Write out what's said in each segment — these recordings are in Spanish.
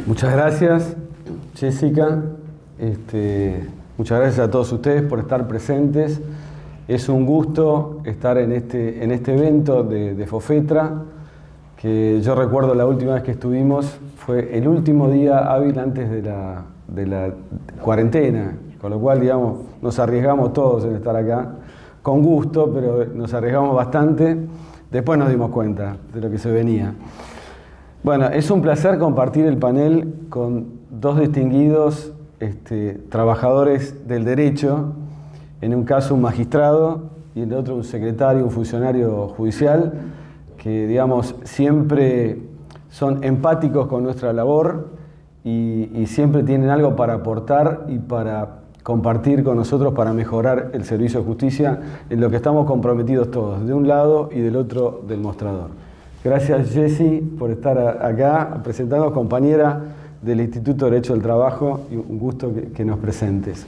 Muchas gracias, Jessica. Muchas gracias a todos ustedes por estar presentes. Es un gusto estar en este evento de FOFETRA, que yo recuerdo la última vez que estuvimos, fue el último día hábil antes de la cuarentena, con lo cual, digamos, nos arriesgamos todos en estar acá, con gusto, pero nos arriesgamos bastante. Después nos dimos cuenta de lo que se venía. Bueno, es un placer compartir el panel con dos distinguidos trabajadores del derecho, en un caso un magistrado y en el otro un secretario, un funcionario judicial, que, digamos, siempre son empáticos con nuestra labor y siempre tienen algo para aportar y para compartir con nosotros para mejorar el servicio de justicia en lo que estamos comprometidos todos, de un lado y del otro del mostrador. Gracias, Jessy, por estar acá, presentando, compañera del Instituto de Derecho del Trabajo, y un gusto que nos presentes.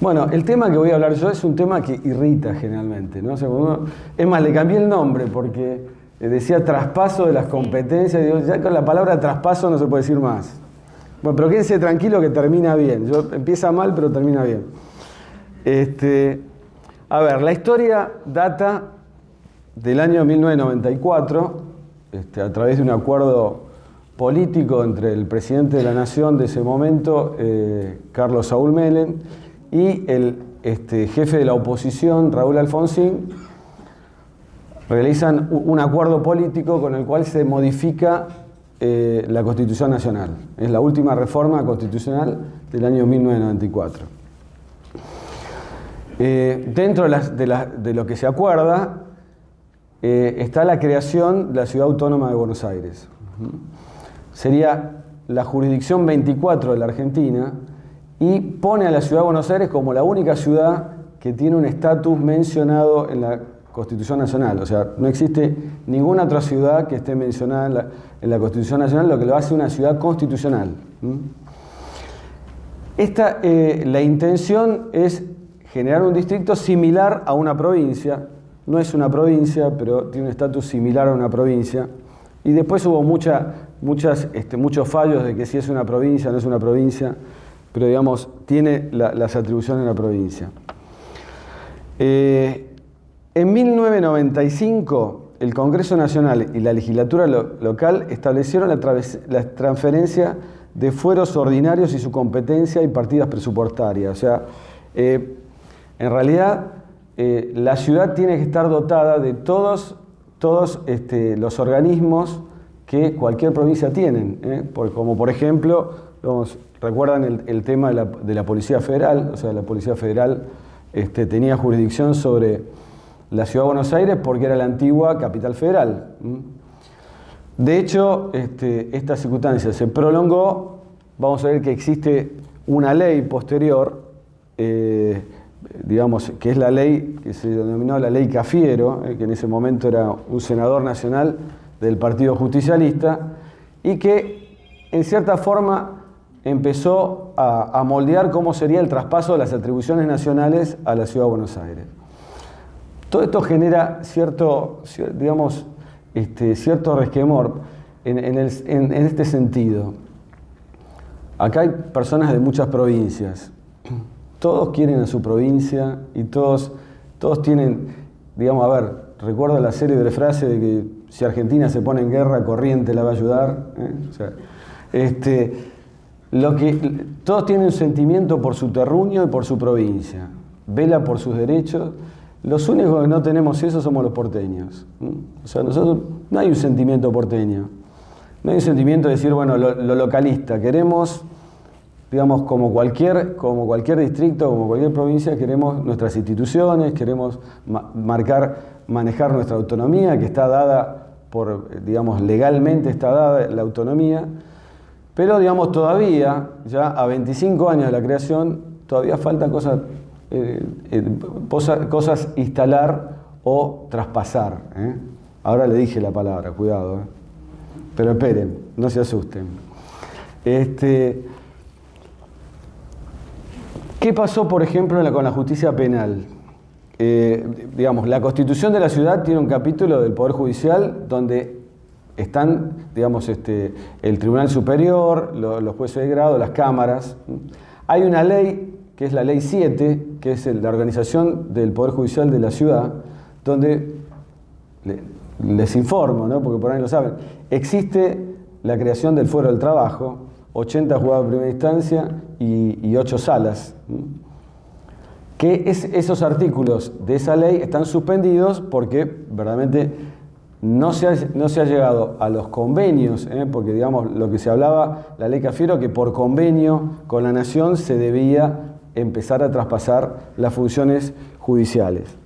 Bueno, el tema que voy a hablar yo es un tema que irrita generalmente, ¿no? O sea, es más, le cambié el nombre porque decía traspaso de las competencias, y digo, ya con la palabra traspaso no se puede decir más. Bueno, pero quédense tranquilo que termina bien. Empieza mal, pero termina bien. A ver, la historia data del año 1994, a través de un acuerdo político entre el presidente de la Nación de ese momento, Carlos Saúl Menem, y el jefe de la oposición, Raúl Alfonsín, realizan un acuerdo político con el cual se modifica la Constitución Nacional. Es la última reforma constitucional del año 1994. Dentro de lo que se acuerda está la creación de la Ciudad Autónoma de Buenos Aires. Sería la jurisdicción 24 de la Argentina y pone a la Ciudad de Buenos Aires como la única ciudad que tiene un estatus mencionado en la Constitución Nacional. O sea, no existe ninguna otra ciudad que esté mencionada en la Constitución Nacional, lo que lo hace una ciudad constitucional. La intención es generar un distrito similar a una provincia. No es una provincia, pero tiene un estatus similar a una provincia. Y después hubo muchos fallos de que si es una provincia, no es una provincia, pero, digamos, tiene las atribuciones de una provincia. En 1995, el Congreso Nacional y la legislatura local establecieron la transferencia de fueros ordinarios y su competencia y partidas presupuestarias. O sea, en realidad, la ciudad tiene que estar dotada de todos los organismos que cualquier provincia tiene, como por ejemplo, recuerdan el tema de la Policía Federal. O sea, la Policía Federal tenía jurisdicción sobre la Ciudad de Buenos Aires porque era la antigua capital federal. De hecho, esta circunstancia se prolongó. Vamos a ver que existe una ley posterior, digamos, que es la ley que se denominó la ley Cafiero, que en ese momento era un senador nacional del Partido Justicialista, y que en cierta forma empezó a moldear cómo sería el traspaso de las atribuciones nacionales a la Ciudad de Buenos Aires. Todo esto genera cierto resquemor en este sentido. Acá hay personas de muchas provincias. Todos quieren a su provincia y todos tienen, digamos, a ver, recuerdo la célebre frase de que si Argentina se pone en guerra, Corriente la va a ayudar. O sea, todos tienen un sentimiento por su terruño y por su provincia. Vela por sus derechos. Los únicos que no tenemos eso somos los porteños. O sea, nosotros no hay un sentimiento porteño. No hay un sentimiento de decir, bueno, lo localista. Queremos, digamos, como cualquier distrito, como cualquier provincia, queremos nuestras instituciones, queremos manejar nuestra autonomía, que está dada legalmente está dada la autonomía, pero, digamos, todavía, ya a 25 años de la creación, todavía faltan cosas instalar o traspasar. Ahora le dije la palabra, cuidado. Pero esperen, no se asusten. ¿Qué pasó, por ejemplo, con la justicia penal? La Constitución de la ciudad tiene un capítulo del Poder Judicial donde están, digamos, el Tribunal Superior, los jueces de grado, las cámaras. Hay una ley, que es la Ley 7, que es la organización del Poder Judicial de la ciudad, donde, les informo, ¿no? Porque por ahí lo saben, existe la creación del Fuero del Trabajo, 80 juzgados de primera instancia y 8 salas. Que esos artículos de esa ley están suspendidos porque verdaderamente no se ha llegado a los convenios, porque digamos lo que se hablaba, la ley Cafiero, que por convenio con la Nación se debía empezar a traspasar las funciones judiciales.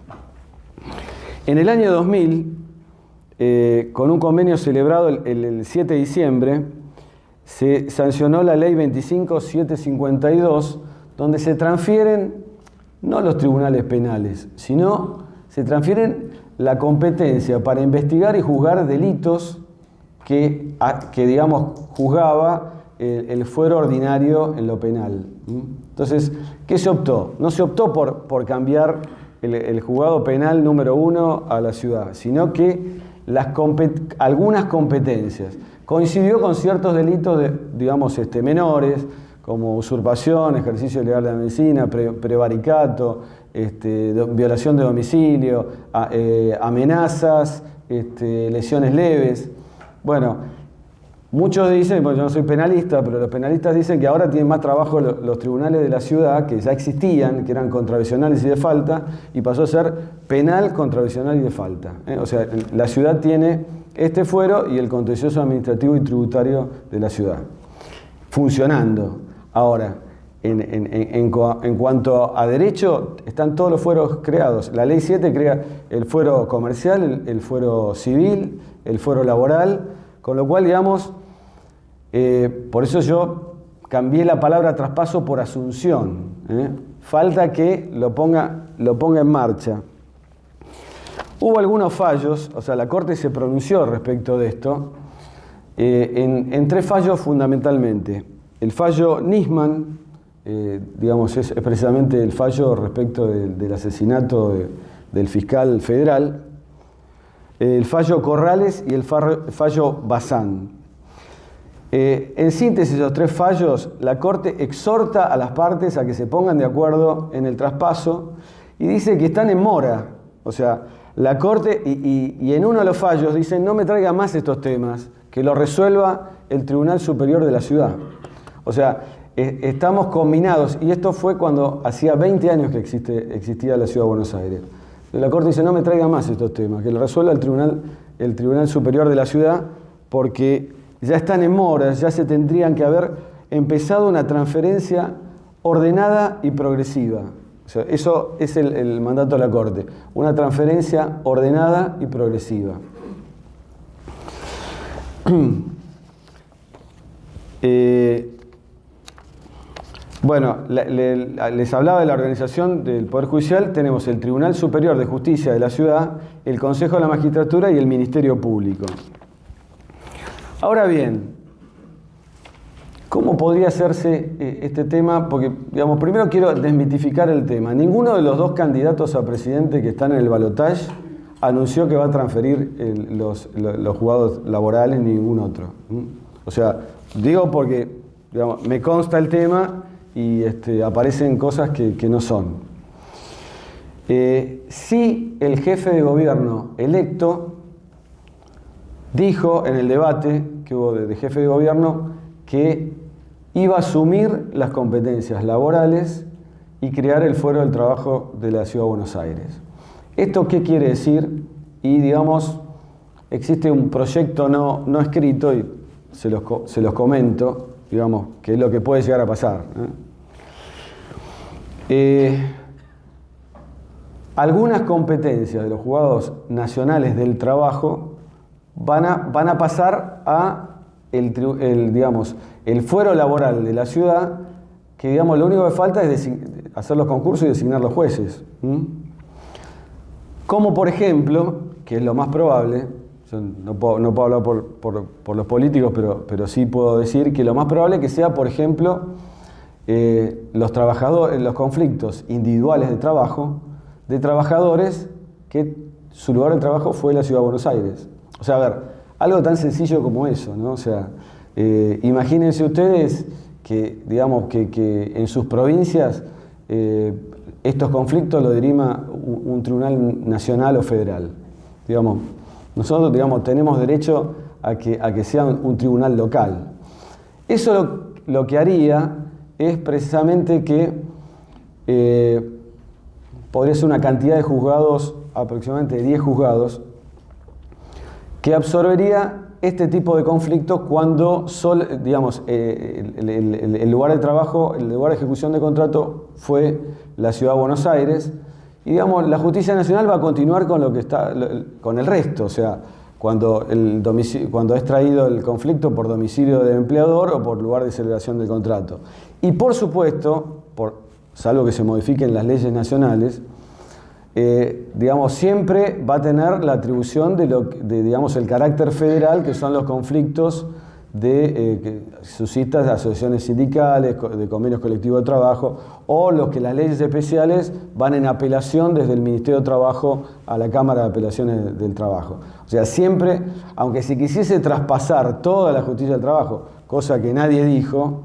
En el año 2000, con un convenio celebrado el 7 de diciembre, se sancionó la ley 25752, donde se transfieren no los tribunales penales, sino se transfieren la competencia para investigar y juzgar delitos que digamos, juzgaba el fuero ordinario en lo penal. Entonces, ¿qué se optó? No se optó por cambiar el juzgado penal número 1 a la ciudad, sino que algunas competencias. Coincidió con ciertos delitos, digamos, menores, como usurpación, ejercicio ilegal de la medicina, prevaricato, violación de domicilio, amenazas, lesiones leves. Bueno, muchos dicen, porque yo no soy penalista, pero los penalistas dicen que ahora tienen más trabajo los tribunales de la ciudad, que ya existían, que eran contravencionales y de falta, y pasó a ser penal, contravencional y de falta. O sea, la ciudad tiene este fuero y el contencioso administrativo y tributario de la ciudad, funcionando. Ahora, en cuanto a derecho, están todos los fueros creados. La Ley 7 crea el fuero comercial, el fuero civil, el fuero laboral, con lo cual, digamos, por eso yo cambié la palabra traspaso por asunción. Falta que lo ponga en marcha. Hubo algunos fallos, o sea, la Corte se pronunció respecto de esto, en 3 fallos fundamentalmente. El fallo Nisman, digamos, es precisamente el fallo respecto del asesinato del fiscal federal, el fallo Corrales y el fallo Bazán. En síntesis, esos 3 fallos, la Corte exhorta a las partes a que se pongan de acuerdo en el traspaso y dice que están en mora. O sea, la Corte, y en uno de los fallos dice, no me traiga más estos temas, que lo resuelva el Tribunal Superior de la ciudad. O sea, estamos combinados, y esto fue cuando hacía 20 años que existía la Ciudad de Buenos Aires. La Corte dice, no me traiga más estos temas, que lo resuelva el Tribunal Superior de la ciudad, porque ya están en mora, ya se tendrían que haber empezado una transferencia ordenada y progresiva. O sea, eso es el mandato de la Corte, una transferencia ordenada y progresiva. Bueno, les hablaba de la organización del Poder Judicial. Tenemos el Tribunal Superior de Justicia de la ciudad, el Consejo de la Magistratura y el Ministerio Público. Ahora bien, ¿cómo podría hacerse este tema? Porque, digamos, primero quiero desmitificar el tema. Ninguno de los 2 candidatos a presidente que están en el balotaje anunció que va a transferir los juzgados laborales, ni ningún otro. O sea, digo porque, digamos, me consta el tema y aparecen cosas que no son. Sí, el jefe de gobierno electo dijo en el debate que hubo de jefe de gobierno que iba a asumir las competencias laborales y crear el Fuero del Trabajo de la Ciudad de Buenos Aires. ¿Esto qué quiere decir? Y digamos, existe un proyecto no escrito y se los comento, digamos, que es lo que puede llegar a pasar. Algunas competencias de los juzgados nacionales del trabajo van a pasar a el fuero laboral de la ciudad, que digamos, lo único que falta es hacer los concursos y designar los jueces. Como por ejemplo, que es lo más probable, yo no puedo hablar por los políticos, pero sí puedo decir que lo más probable es que sea, por ejemplo, los conflictos individuales de trabajo de trabajadores que su lugar de trabajo fue la Ciudad de Buenos Aires. O sea, a ver, algo tan sencillo como eso, ¿no? O sea, imagínense ustedes que, digamos, que en sus provincias estos conflictos lo dirima un tribunal nacional o federal. Digamos, nosotros, digamos, tenemos derecho a que sea un tribunal local. Eso lo que haría es precisamente que podría ser una cantidad de juzgados, aproximadamente 10 juzgados, que absorbería este tipo de conflictos cuando, digamos, el lugar de trabajo, el lugar de ejecución de contrato fue la Ciudad de Buenos Aires, y digamos, la Justicia Nacional va a continuar con lo que está, con el resto, o sea, cuando es traído el conflicto por domicilio del empleador o por lugar de celebración del contrato. Y por supuesto, salvo que se modifiquen las leyes nacionales, digamos, siempre va a tener la atribución de digamos, el carácter federal, que son los conflictos que suscitan asociaciones sindicales, de convenios colectivos de trabajo, o los que las leyes especiales van en apelación desde el Ministerio de Trabajo a la Cámara de Apelaciones del Trabajo. O sea, siempre, aunque se quisiese traspasar toda la justicia del trabajo, cosa que nadie dijo,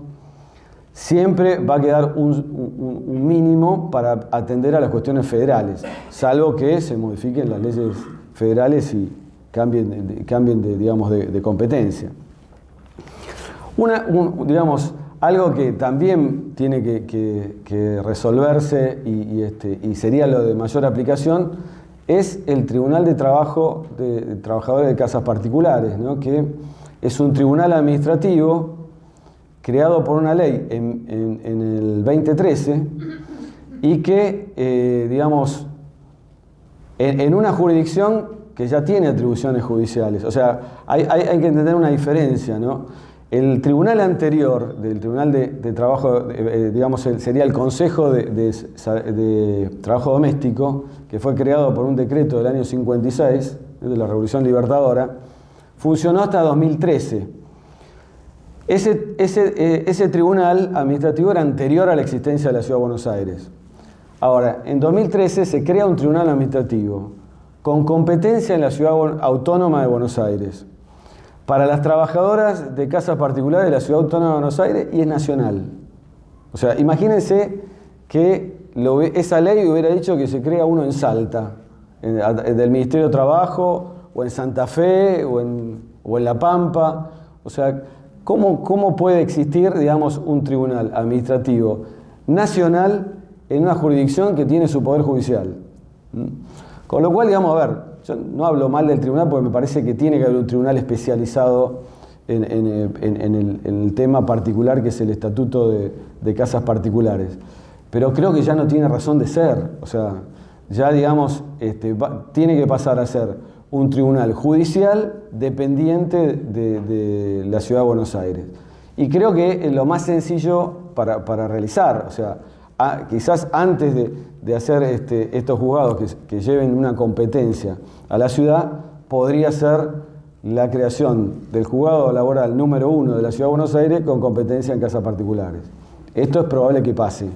siempre va a quedar un mínimo para atender a las cuestiones federales, salvo que se modifiquen las leyes federales y cambien de competencia. Digamos, algo que también tiene que resolverse y sería lo de mayor aplicación es el Tribunal de Trabajo de Trabajadores de Casas Particulares, ¿no? Que es un tribunal administrativo creado por una ley en el 2013 y que, digamos, en una jurisdicción que ya tiene atribuciones judiciales. O sea, hay que entender una diferencia, ¿no? El tribunal anterior, del Tribunal de Trabajo, digamos, sería el Consejo de Trabajo Doméstico, que fue creado por un decreto del año 56, de la Revolución Libertadora, funcionó hasta 2013. Ese tribunal administrativo era anterior a la existencia de la Ciudad de Buenos Aires. Ahora, en 2013 se crea un tribunal administrativo con competencia en la Ciudad Autónoma de Buenos Aires, para las trabajadoras de casas particulares de la Ciudad Autónoma de Buenos Aires, y es nacional. O sea, imagínense que esa ley hubiera dicho que se crea uno en Salta, del Ministerio de Trabajo, o en Santa Fe, o en La Pampa. O sea, ¿cómo puede existir, digamos, un tribunal administrativo nacional en una jurisdicción que tiene su poder judicial? Con lo cual, digamos, a ver, yo no hablo mal del tribunal porque me parece que tiene que haber un tribunal especializado en el tema particular que es el Estatuto de Casas Particulares. Pero creo que ya no tiene razón de ser. O sea, ya, digamos, tiene que pasar a ser un tribunal judicial dependiente de la Ciudad de Buenos Aires. Y creo que es lo más sencillo para realizar. O sea, quizás antes de hacer estos juzgados que lleven una competencia a la ciudad, podría ser la creación del juzgado laboral número 1 de la Ciudad de Buenos Aires con competencia en casas particulares. Esto es probable que pase.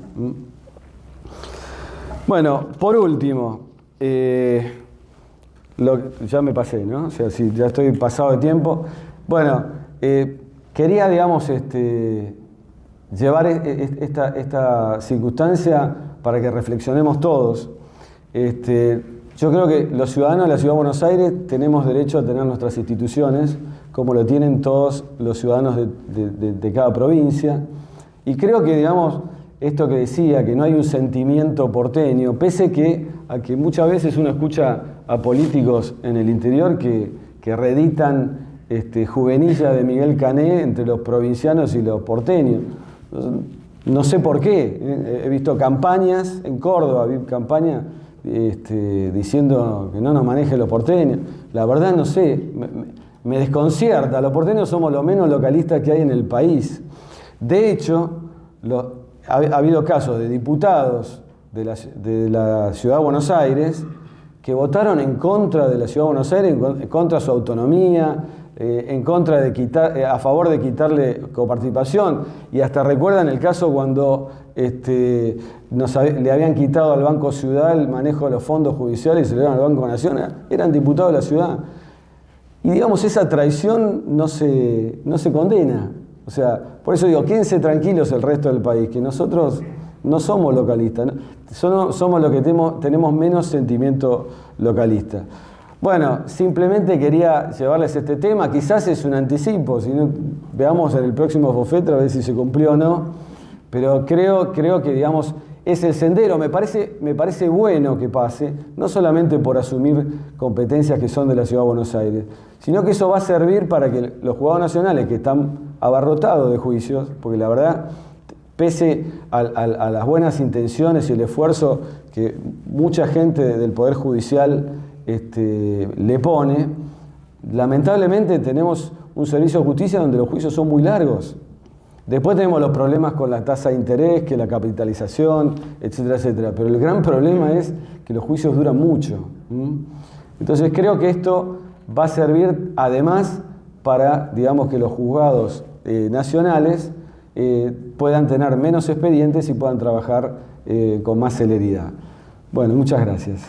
Bueno, por último, ya me pasé, ¿no? O sea, sí, ya estoy pasado de tiempo. Bueno, quería, digamos, llevar esta circunstancia para que reflexionemos todos. Yo creo que los ciudadanos de la Ciudad de Buenos Aires tenemos derecho a tener nuestras instituciones, como lo tienen todos los ciudadanos de cada provincia. Y creo que, digamos, esto que decía, que no hay un sentimiento porteño, pese a que muchas veces uno escucha a políticos en el interior que reeditan juvenilla de Miguel Cané entre los provincianos y los porteños. No sé por qué. He visto campañas en Córdoba, vi campañas diciendo que no nos maneje los porteños. La verdad no sé, me desconcierta. Los porteños somos los menos localistas que hay en el país. De hecho, ha habido casos de diputados de la Ciudad de Buenos Aires que votaron en contra de la Ciudad de Buenos Aires, en contra de su autonomía, en contra a favor de quitarle coparticipación. Y hasta recuerdan el caso cuando le habían quitado al Banco Ciudad el manejo de los fondos judiciales y se lo dieron al Banco Nación. Eran diputados de la ciudad. Y digamos, esa traición no se condena. O sea, por eso digo, quédense tranquilos el resto del país, que nosotros no somos localistas, ¿no? Somos los que tenemos menos sentimiento localista. Bueno, simplemente quería llevarles este tema, quizás es un anticipo, si no, veamos en el próximo Fofetra a ver si se cumplió o no, pero creo que, digamos, es el sendero, me parece bueno que pase, no solamente por asumir competencias que son de la Ciudad de Buenos Aires, sino que eso va a servir para que los juzgados nacionales, que están abarrotados de juicios, porque la verdad, pese a las buenas intenciones y el esfuerzo que mucha gente del Poder Judicial le pone, lamentablemente tenemos un servicio de justicia donde los juicios son muy largos. Después tenemos los problemas con la tasa de interés, que la capitalización, etcétera, etcétera. Pero el gran problema es que los juicios duran mucho. Entonces creo que esto va a servir además para, digamos, que los juzgados nacionales puedan tener menos expedientes y puedan trabajar con más celeridad. Bueno, muchas gracias.